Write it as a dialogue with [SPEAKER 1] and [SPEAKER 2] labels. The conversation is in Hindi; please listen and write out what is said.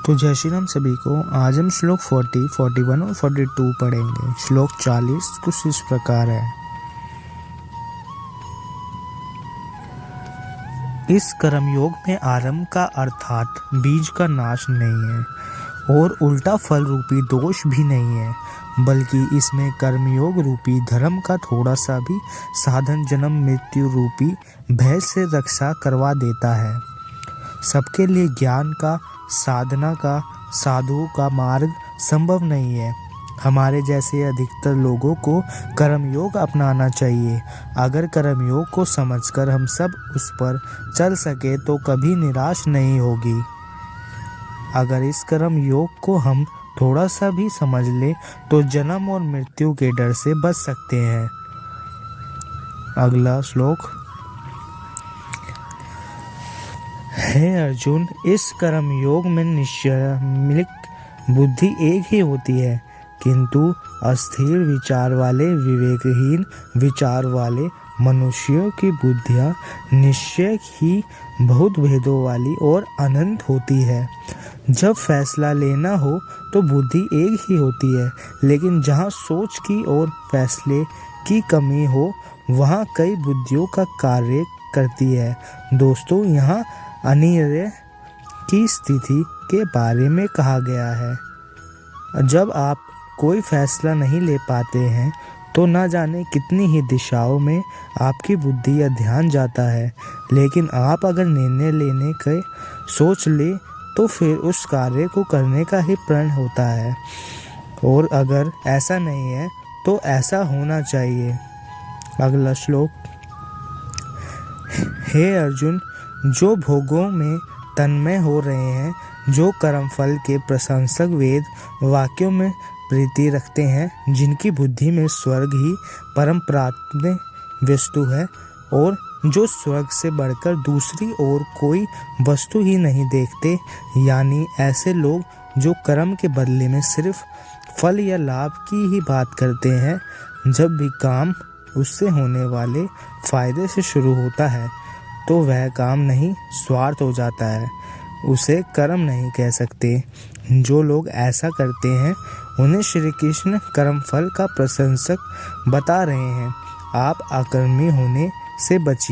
[SPEAKER 1] तो जय श्री राम सभी को। आज हम श्लोक 40, 41 और 42 पढ़ेंगे। श्लोक 40 कुछ इस प्रकार है। इस कर्मयोग में आरंभ का अर्थात बीज का नाश नहीं है और उल्टा फल रूपी दोष भी नहीं है, बल्कि इसमें कर्मयोग रूपी धर्म का थोड़ा सा भी साधन जन्म मृत्यु रूपी भय से रक्षा करवा देता है। सबके लिए ज्ञान का, साधना का, साधुओं का मार्ग संभव नहीं है। हमारे जैसे अधिकतर लोगों को कर्मयोग अपनाना चाहिए। अगर कर्मयोग को समझकर हम सब उस पर चल सके तो कभी निराश नहीं होगी। अगर इस कर्म योग को हम थोड़ा सा भी समझ ले तो जन्म और मृत्यु के डर से बच सकते हैं। अगला श्लोक। हे अर्जुन, इस कर्म योग में निश्चय बुद्धि एक ही होती है, किंतु अस्थिर विचार वाले, विवेकहीन विचार वाले मनुष्यों की बुद्धियां निश्चय ही बहुत भेदों वाली और अनंत होती है। जब फैसला लेना हो तो बुद्धि एक ही होती है, लेकिन जहाँ सोच की और फैसले की कमी हो वहाँ कई बुद्धियों का कार्य करती है। दोस्तों, यहाँ अनिर्णय की स्थिति के बारे में कहा गया है। जब आप कोई फैसला नहीं ले पाते हैं तो न जाने कितनी ही दिशाओं में आपकी बुद्धि या ध्यान जाता है, लेकिन आप अगर निर्णय लेने के सोच ले तो फिर उस कार्य को करने का ही प्रण होता है। और अगर ऐसा नहीं है तो ऐसा होना चाहिए। अगला श्लोक। हे अर्जुन, जो भोगों में तन्मय हो रहे हैं, जो कर्मफल के प्रशंसक वेद वाक्यों में प्रीति रखते हैं, जिनकी बुद्धि में स्वर्ग ही परम प्राप्त वस्तु है और जो स्वर्ग से बढ़कर दूसरी और कोई वस्तु ही नहीं देखते, यानी ऐसे लोग जो कर्म के बदले में सिर्फ फल या लाभ की ही बात करते हैं। जब भी काम उससे होने वाले फायदे से शुरू होता है तो वह काम नहीं, स्वार्थ हो जाता है। उसे कर्म नहीं कह सकते। जो लोग ऐसा करते हैं उन्हें श्री कृष्ण कर्मफल का प्रशंसक बता रहे हैं। आप अकर्मी होने से बचिए।